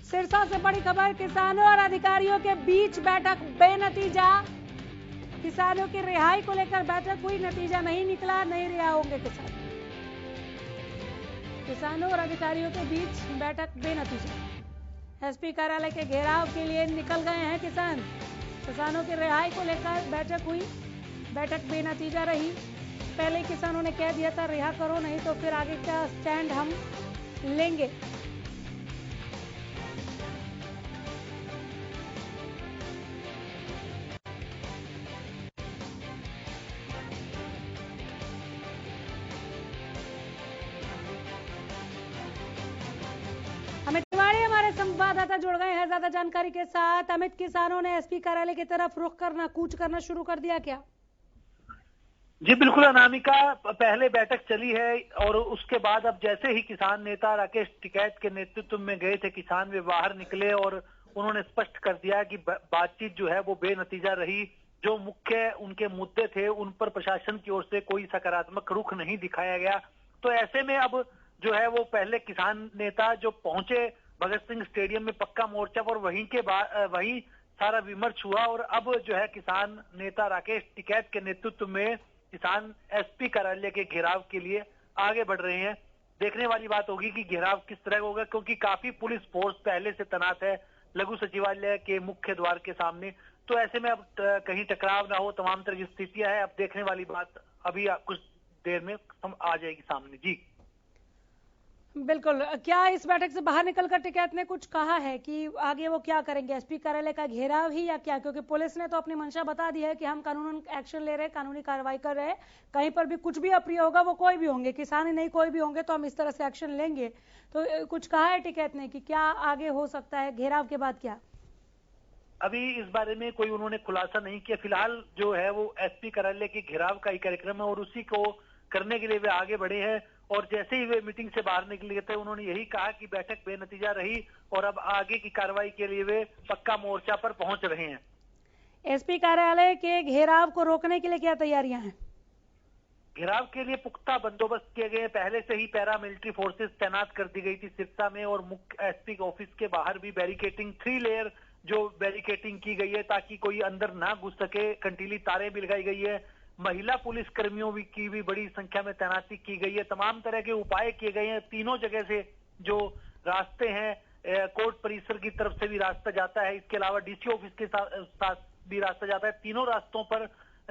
सिरसा से बड़ी खबर, किसानों और अधिकारियों के बीच बैठक बेनतीजा। किसानों की रिहाई को लेकर बैठक हुई, नतीजा नहीं निकला, नहीं रिहा होंगे किसान। किसानों और अधिकारियों के बीच बैठक बेनतीजा। एसपी कार्यालय के घेराव के लिए निकल गए हैं किसान। किसानों की रिहाई को लेकर बैठक हुई, बैठक बेनतीजा रही। पहले किसानों ने कह दिया था रिहा करो, नहीं तो फिर आगे का स्टैंड हम लेंगे। अमित तिवारी हमारे संवाददाता जुड़ गए हैं ज्यादा जानकारी के साथ। अमित, किसानों ने एसपी कार्यालय की तरफ रुख करना, कूच करना शुरू कर दिया क्या? जी बिल्कुल अनामिका, पहले बैठक चली है और उसके बाद अब जैसे ही किसान नेता राकेश टिकैत के नेतृत्व में गए थे किसान, वे बाहर निकले और उन्होंने स्पष्ट कर दिया कि बातचीत जो है वो बेनतीजा रही। जो मुख्य उनके मुद्दे थे उन पर प्रशासन की ओर से कोई सकारात्मक रुख नहीं दिखाया गया। तो ऐसे में अब जो है वो पहले किसान नेता जो पहुंचे भगत सिंह स्टेडियम में पक्का मोर्चा पर, वहीं सारा विमर्श हुआ और अब जो है किसान नेता राकेश टिकैत के नेतृत्व में किसान एसपी कार्यालय के घेराव के लिए आगे बढ़ रहे हैं। देखने वाली बात होगी कि घेराव किस तरह होगा, क्योंकि काफी पुलिस फोर्स पहले से तैनात है लघु सचिवालय के मुख्य द्वार के सामने। तो ऐसे में अब कहीं टकराव ना हो, तमाम तरह की स्थितियां हैं। अब देखने वाली बात अभी कुछ देर में आ जाएगी सामने। जी बिल्कुल। क्या इस बैठक से बाहर निकलकर टिकैत ने कुछ कहा है कि आगे वो क्या करेंगे? एसपी कार्यालय का घेराव ही या क्या? क्योंकि पुलिस ने तो अपनी मंशा बता दी है कि हम कानूनन एक्शन ले रहे हैं, कानूनी कार्रवाई कर रहे हैं, कहीं पर भी कुछ भी अप्रिय होगा, वो कोई भी होंगे, किसान ही नहीं कोई भी होंगे, तो हम इस तरह से एक्शन लेंगे। तो कुछ कहा है टिकैत ने कि क्या आगे हो सकता है, घेराव के बाद क्या? अभी इस बारे में कोई उन्होंने खुलासा नहीं किया। फिलहाल जो है वो एसपी कार्यालय के घेराव का ही कार्यक्रम है और उसी को करने के लिए वे आगे बढ़े हैं। और जैसे ही वे मीटिंग से बाहर निकले थे उन्होंने यही कहा कि बैठक बेनतीजा रही और अब आगे की कार्रवाई के लिए वे पक्का मोर्चा पर पहुंच रहे हैं। एसपी कार्यालय के घेराव को रोकने के लिए क्या तैयारियां हैं? घेराव के लिए पुख्ता बंदोबस्त किए गए हैं। पहले से ही पैरामिलिट्री फोर्सेस तैनात कर दी गई थी सिरसा में और मुख्य एसपी ऑफिस के बाहर भी बैरिकेटिंग 3 लेयर जो बैरिकेटिंग की गई है ताकि कोई अंदर ना घुस सके। कंटीली तारें भी लगाई गई है। महिला पुलिस कर्मियों की भी बड़ी संख्या में तैनाती की गई है। तमाम तरह के उपाय किए गए हैं। तीनों जगह से जो रास्ते हैं, कोर्ट परिसर की तरफ से भी रास्ता जाता है, इसके अलावा डीसी ऑफिस के साथ भी रास्ता जाता है। तीनों रास्तों पर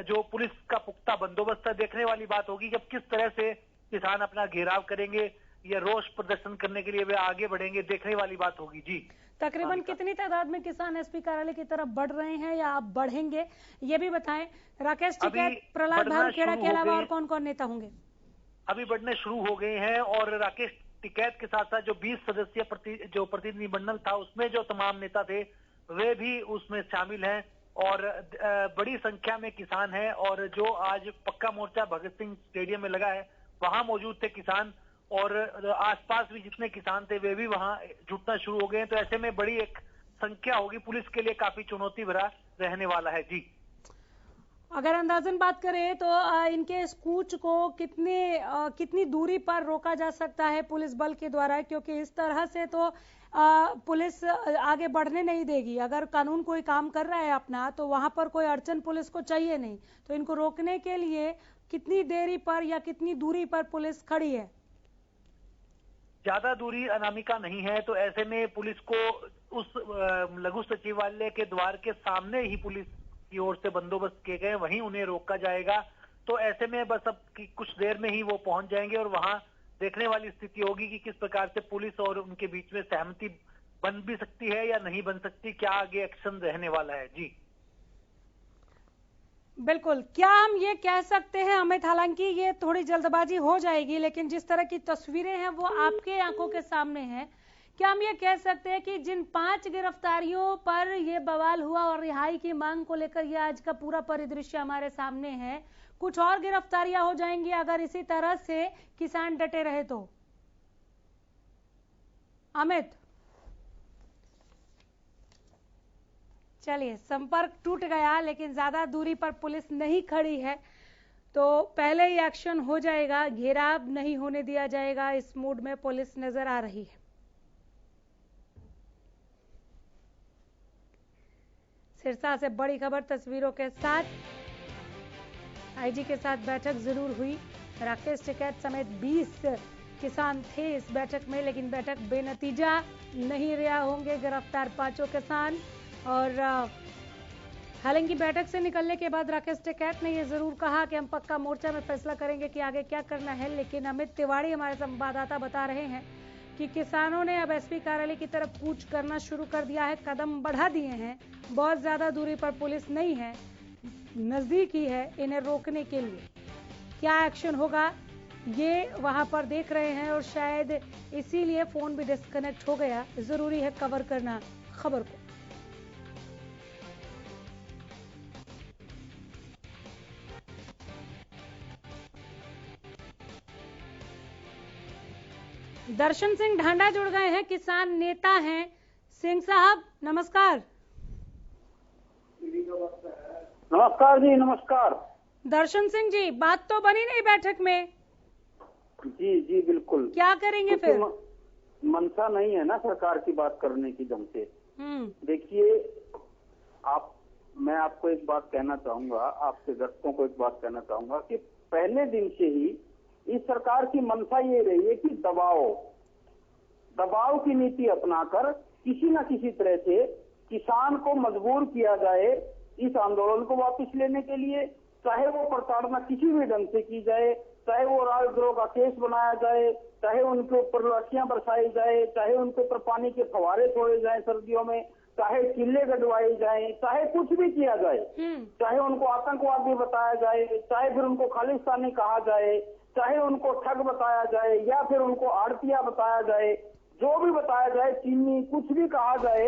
जो पुलिस का पुख्ता बंदोबस्त है। देखने वाली बात होगी कि अब किस तरह से किसान अपना घेराव करेंगे या रोष प्रदर्शन करने के लिए वे आगे बढ़ेंगे, देखने वाली बात होगी। जी तकरीबन कितनी तादाद में किसान एसपी कार्यालय की तरफ बढ़ रहे हैं या आप बढ़ेंगे, ये भी बताएं। राकेश टिकैत, प्रहलाद भारूखेड़ा के अलावा और कौन कौन नेता होंगे? अभी बढ़ने शुरू हो गए हैं और राकेश टिकैत के साथ साथ जो 20 सदस्यीय जो प्रतिनिधि मंडल था उसमें जो तमाम नेता थे वे भी उसमें शामिल हैं और बड़ी संख्या में किसान हैं। और जो आज पक्का मोर्चा भगत सिंह स्टेडियम में लगा है वहां मौजूद थे किसान और आसपास भी जितने किसान थे वे भी वहां जुटना शुरू हो गए हैं। तो ऐसे में बड़ी एक संख्या होगी, पुलिस के लिए काफी चुनौती भरा रहने वाला है। जी अगर अंदाजन बात करें तो इनके इस कूच को कितनी दूरी पर रोका जा सकता है पुलिस बल के द्वारा? क्योंकि इस तरह से तो पुलिस आगे बढ़ने नहीं देगी। अगर कानून कोई काम कर रहा है अपना तो वहां पर कोई अड़चन पुलिस को चाहिए नहीं। तो इनको रोकने के लिए कितनी देरी पर या कितनी दूरी पर पुलिस खड़ी है? ज्यादा दूरी अनामिका नहीं है। तो ऐसे में पुलिस को उस लघु सचिवालय के द्वार के सामने ही पुलिस की ओर से बंदोबस्त किए गए, वहीं उन्हें रोका जाएगा। तो ऐसे में बस अब कुछ देर में ही वो पहुंच जाएंगे और वहां देखने वाली स्थिति होगी कि किस प्रकार से पुलिस और उनके बीच में सहमति बन भी सकती है या नहीं बन सकती, क्या आगे एक्शन रहने वाला है। जी बिल्कुल। क्या हम ये कह सकते हैं अमित, हालांकि ये थोड़ी जल्दबाजी हो जाएगी, लेकिन जिस तरह की तस्वीरें हैं वो आपके आंखों के सामने हैं, क्या हम ये कह सकते हैं कि जिन 5 गिरफ्तारियों पर ये बवाल हुआ और रिहाई की मांग को लेकर ये आज का पूरा परिदृश्य हमारे सामने है, कुछ और गिरफ्तारियां हो जाएंगी अगर इसी तरह से किसान डटे रहे तो? अमित, चलिए संपर्क टूट गया, लेकिन ज्यादा दूरी पर पुलिस नहीं खड़ी है तो पहले ही एक्शन हो जाएगा, घेराव नहीं होने दिया जाएगा, इस मूड में पुलिस नजर आ रही है। सिरसा से बड़ी खबर तस्वीरों के साथ। आईजी के साथ बैठक जरूर हुई। राकेश टिकैत समेत 20 किसान थे इस बैठक में, लेकिन बैठक बेनतीजा। नहीं रिहा होंगे गिरफ्तार 5 किसान। और हालांकि बैठक से निकलने के बाद राकेश टिकैत ने यह जरूर कहा कि हम पक्का मोर्चा में फैसला करेंगे कि आगे क्या करना है। लेकिन अमित तिवारी हमारे संवाददाता बता रहे हैं कि किसानों ने अब एसपी कार्यालय की तरफ कूच करना शुरू कर दिया है, कदम बढ़ा दिए हैं। बहुत ज्यादा दूरी पर पुलिस नहीं है, नजदीक ही है इन्हें रोकने के लिए। क्या एक्शन होगा ये वहां पर देख रहे हैं और शायद इसीलिए फोन भी डिस्कनेक्ट हो गया। जरूरी है कवर करना खबर को। दर्शन सिंह ढांडा जुड़ गए हैं, किसान नेता हैं। सिंह साहब नमस्कार। नमस्कार जी, नमस्कार। दर्शन सिंह जी, बात तो बनी नहीं बैठक में। जी जी बिल्कुल। क्या करेंगे फिर? मनसा नहीं है ना सरकार की बात करने की ढंग से। देखिए मैं आपको एक बात कहना चाहूंगा, आपके दर्शकों को एक बात कहना चाहूंगा कि पहले दिन से ही इस सरकार की मनसा ये रही है कि दबाव की नीति अपनाकर किसी न किसी तरह से किसान को मजबूर किया जाए इस आंदोलन को वापस लेने के लिए। चाहे वो प्रताड़ना किसी भी ढंग से की जाए, चाहे वो राजद्रोह का केस बनाया जाए, चाहे उनके ऊपर लाठियां बरसाई जाए, चाहे उनके ऊपर पानी के फव्वारे छोड़े जाए सर्दियों में, चाहे किले गड़वाए जाए, चाहे कुछ भी किया जाए, चाहे उनको आतंकवादी बताया जाए, चाहे फिर उनको खालिस्तानी कहा जाए, चाहे उनको ठग बताया जाए या फिर उनको आड़तिया बताया जाए, जो भी बताया जाए, चीनी कुछ भी कहा जाए,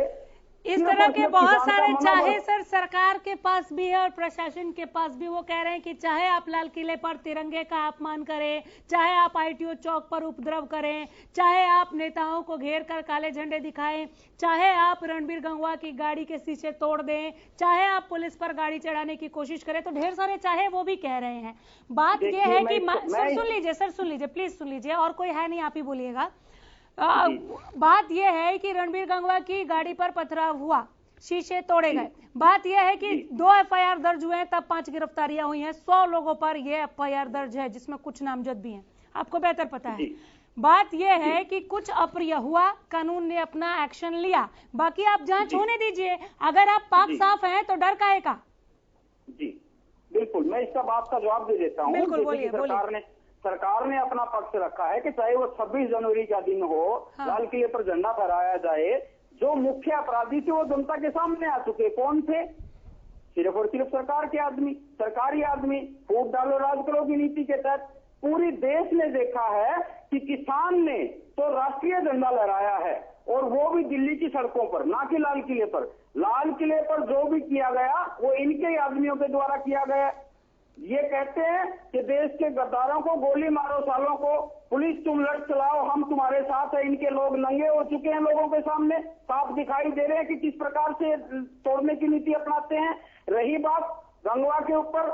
इस तरह के बहुत सारे चाहे सर सरकार के पास भी है और प्रशासन के पास भी। वो कह रहे हैं कि चाहे आप लाल किले पर तिरंगे का अपमान करें, चाहे आप आईटीओ चौक पर उपद्रव करें, चाहे आप नेताओं को घेर कर काले झंडे दिखाएं, चाहे आप रणबीर गंगवा की गाड़ी के शीशे तोड़ दें, चाहे आप पुलिस पर गाड़ी चढ़ाने की कोशिश करें, तो ढेर सारे चाहे वो भी कह रहे हैं। बात यह है कि सर सुन लीजिए प्लीज सुन लीजिए, और कोई है नहीं, आप ही बोलिएगा। बात यह है कि रणबीर गंगवा की गाड़ी पर पथराव हुआ, शीशे तोड़े गए। बात यह है कि 2 एफआईआर दर्ज हुए हैं, तब 5 गिरफ्तारियां हुई हैं। 100 लोगों पर यह एफआईआर दर्ज है, जिसमें कुछ नामजद भी हैं, आपको बेहतर पता है। बात यह है कि कुछ अप्रिय हुआ, कानून ने अपना एक्शन लिया। बाकी आप जांच होने दीजिए। अगर आप पाक साफ हैं तो डर काहे का? जी बिल्कुल, मैं इसका बात का जवाब दे देता हूँ। बिल्कुल बोलिए। सरकार ने अपना पक्ष रखा है कि चाहे वो 26 जनवरी का दिन हो, लाल किले पर झंडा फहराया जाए। जो मुख्य अपराधी थे वो जनता के सामने आ चुके। कौन थे? सिर्फ और सिर्फ सरकार के आदमी, सरकारी आदमी। फूट डालो राज करो की नीति के तहत पूरी देश ने देखा है कि किसान ने तो राष्ट्रीय झंडा लहराया है, और वो भी दिल्ली की सड़कों पर, ना कि लाल किले पर। लाल किले पर जो भी किया गया वो इनके आदमियों के द्वारा किया गया। ये कहते हैं कि देश के गद्दारों को गोली मारो, सालों को पुलिस तुम लड़ चलाओ, हम तुम्हारे साथ है। इनके लोग नंगे हो चुके हैं, लोगों के सामने साफ दिखाई दे रहे हैं कि किस प्रकार से तोड़ने की नीति अपनाते हैं। रही बात गंगवा के ऊपर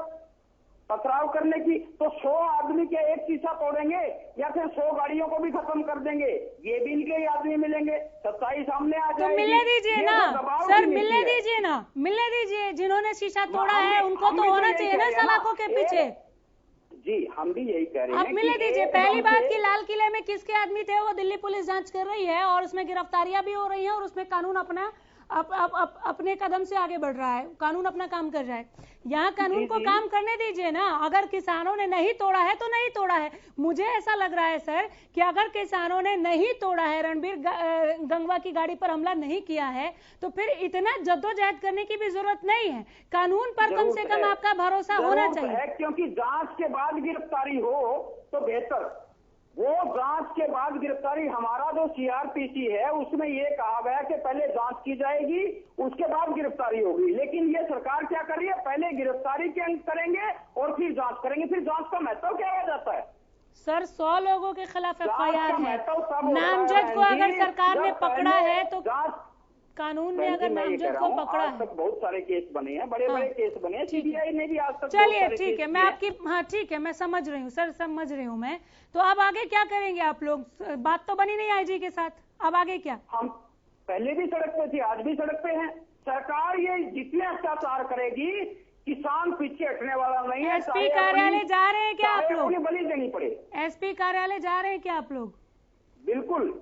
पथराव करने की, तो 100 आदमी के एक शीशा तोड़ेंगे या फिर 100 गाड़ियों को भी खत्म कर देंगे, ये भी इनके ही आदमी मिलेंगे। सच्चाई सामने आ जाएगी। तो मिलने दीजिए ना सर, मिलने दीजिए ना, मिलने दीजिए। जिन्होंने शीशा तोड़ा है उनको तो होना चाहिए ना सलाखों के पीछे। जी हम भी यही कह रहे हैं। आप मिलने दीजिए। पहली बात कि लाल किले में किसके आदमी थे वो दिल्ली पुलिस जांच कर रही है, और उसमें गिरफ्तारियां भी हो रही हैं, और उसमें कानून अपना अपने कदम से आगे बढ़ रहा है। कानून अपना काम कर रहा है। यहाँ कानून को काम करने दीजिए ना। अगर किसानों ने नहीं तोड़ा है तो नहीं तोड़ा है। मुझे ऐसा लग रहा है सर कि अगर किसानों ने नहीं तोड़ा है, रणबीर गंगवा की गाड़ी पर हमला नहीं किया है, तो फिर इतना जद्दोजहद करने की भी जरूरत नहीं है। कानून पर कम से कम आपका भरोसा होना चाहिए। क्योंकि जांच के बाद गिरफ्तारी हो तो बेहतर। वो जांच के बाद गिरफ्तारी, हमारा जो सीआरपीसी है उसमें ये कहा गया कि पहले जांच की जाएगी, उसके बाद गिरफ्तारी होगी। लेकिन ये सरकार क्या कर रही है? पहले गिरफ्तारी के अंक करेंगे और फिर जांच करेंगे। फिर जांच का महत्व क्या हो जाता है? सर 100 लोगों के खिलाफ एफआईआर है। नामजद को अगर सरकार ने पकड़ा है तो कानून ने अगर नामजद को पकड़ा है, बहुत सारे केस बने हैं, बड़े बड़े केस बने हैं, सीबीआई ने भी आज तक। चलिए ठीक है, मैं आपकी ठीक है, मैं समझ रही हूँ सर, समझ रही हूँ मैं। तो अब आगे क्या करेंगे आप लोग? बात तो बनी नहीं आईजी के साथ, अब आगे क्या? पहले भी सड़क पे थी, आज भी सड़क पे हैं। सरकार ये जितने अत्याचार करेगी, किसान पीछे हटने वाला नहीं है। एसपी कार्यालय जा रहे हैं क्या आप लोग? बलि देनी पड़े। एसपी कार्यालय जा रहे हैं क्या आप लोग? बिल्कुल,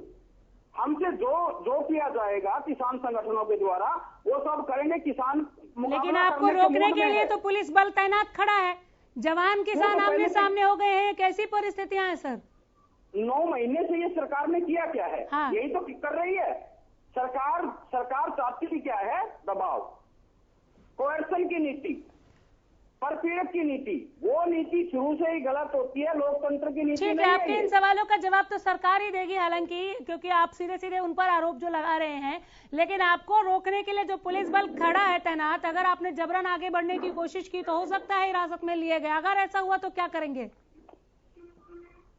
हमसे जो किया जाएगा किसान संगठनों के द्वारा वो सब करेंगे। किसान लेकिन आपको रोकने के लिए तो पुलिस बल तैनात खड़ा है, जवान किसान आमने सामने हो गए हैं, कैसी परिस्थितियां हैं सर? 9 महीने से ये सरकार ने किया क्या है? हाँ। यही तो कर रही है सरकार चाहती भी क्या है? दबाव, कोएर्सन की नीति, परपीड़क की नीति। वो नीति शुरू से ही गलत होती है, लोकतंत्र की नीति ठीक है। आपके इन सवालों का जवाब तो सरकार ही देगी, हालांकि क्योंकि आप सीधे सीधे उन पर आरोप जो लगा रहे हैं, लेकिन आपको रोकने के लिए जो पुलिस बल खड़ा है तैनात, अगर आपने जबरन आगे बढ़ने की कोशिश की तो हो सकता है हिरासत में लिए गए। अगर ऐसा हुआ तो क्या करेंगे?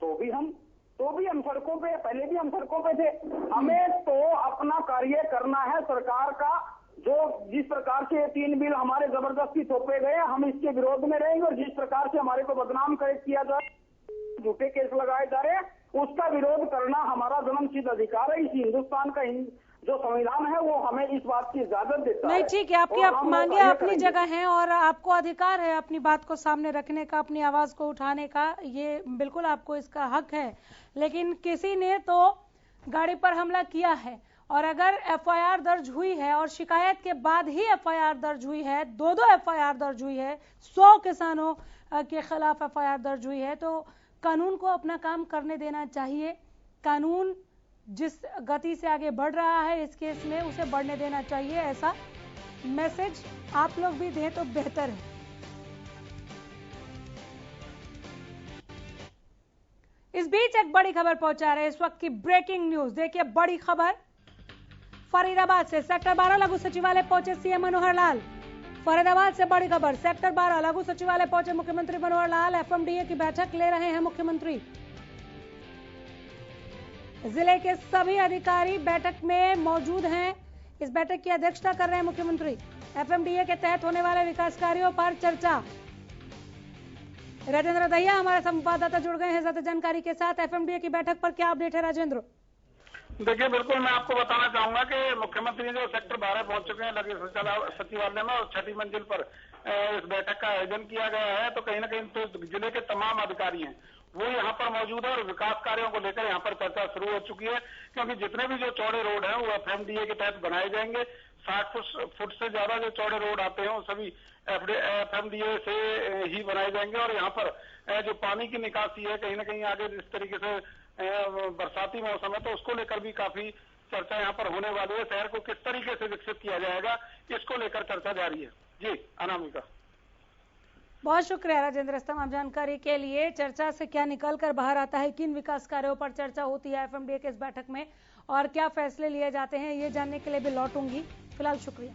तो भी हम सड़कों पे, पहले भी हम सड़कों पे थे। हमें तो अपना कार्य करना है। सरकार का जो जिस प्रकार से 3 बिल हमारे जबरदस्ती थोपे गए, हम इसके विरोध में रहेंगे। और जिस प्रकार से हमारे को बदनाम किया जा रहा है, झूठे केस लगाए जा रहे हैं, उसका विरोध करना हमारा जन्मसिद्ध अधिकार है। इस हिंदुस्तान का जो संविधान है वो हमें इस बात की इजाजत देता है। नहीं, ठीक है, आपकी मांगे अपनी जगह हैं और आपको अधिकार है अपनी बात को सामने रखने का, अपनी आवाज को उठाने का, ये बिल्कुल आपको इसका हक है। लेकिन किसी ने तो गाड़ी पर हमला किया है और अगर एफआईआर दर्ज हुई है और शिकायत के बाद ही एफआईआर दर्ज हुई है, 2 एफआईआर दर्ज हुई है, 100 किसानों के खिलाफ एफआईआर दर्ज हुई है, तो कानून को अपना काम करने देना चाहिए। कानून जिस गति से आगे बढ़ रहा है इस केस में, उसे बढ़ने देना चाहिए। ऐसा मैसेज आप लोग भी दें तो बेहतर है। इस बीच एक बड़ी खबर पहुंचा रहे हैं, इस वक्त की ब्रेकिंग न्यूज। देखिए बड़ी खबर, फरीदाबाद से सेक्टर 12 लघु सचिवालय पहुंचे सीएम मनोहर लाल। फरीदाबाद से बड़ी खबर, सेक्टर 12 लघु सचिवालय पहुंचे मुख्यमंत्री मनोहर लाल। एफएमडीए की बैठक ले रहे हैं मुख्यमंत्री। जिले के सभी अधिकारी बैठक में मौजूद हैं। इस बैठक की अध्यक्षता कर रहे हैं मुख्यमंत्री। एफएमडीए के तहत होने वाले विकास कार्यों पर चर्चा। राजेंद्र दहिया हमारे संवाददाता जुड़ गए हैं ज्यादा जानकारी के साथ। एफएमडीए की बैठक पर क्या अपडेट है राजेंद्र? देखिए, बिल्कुल मैं आपको बताना चाहूंगा कि मुख्यमंत्री जो सेक्टर 12 पहुंच चुके हैं लघु सचिवालय में और 6ठी मंजिल पर इस बैठक का आयोजन किया गया है। तो कहीं ना कहीं तो जिले के तमाम अधिकारी हैं वो यहाँ पर मौजूद है और विकास कार्यों को लेकर यहाँ पर चर्चा शुरू हो चुकी है, क्योंकि जितने भी जो चौड़े रोड हैं वो एफएमडीए के तहत बनाए जाएंगे। 60 फुट से ज्यादा जो चौड़े रोड आते हैं वो सभी एफएमडीए से ही बनाए जाएंगे। और यहाँ पर जो पानी की निकासी है, कहीं ना कहीं आगे जिस तरीके से बरसाती मौसम है तो उसको लेकर भी काफी चर्चा यहाँ पर होने वाली है। शहर को किस तरीके से विकसित किया जाएगा इसको लेकर चर्चा जारी है। जी अनामिका, बहुत शुक्रिया राजेंद्र इस तमाम जानकारी के लिए। चर्चा से क्या निकल कर बाहर आता है, किन विकास कार्यों पर चर्चा होती है एफएमडीए के इस बैठक में और क्या फैसले लिए जाते हैं, ये जानने के लिए भी लौटूंगी। फिलहाल शुक्रिया।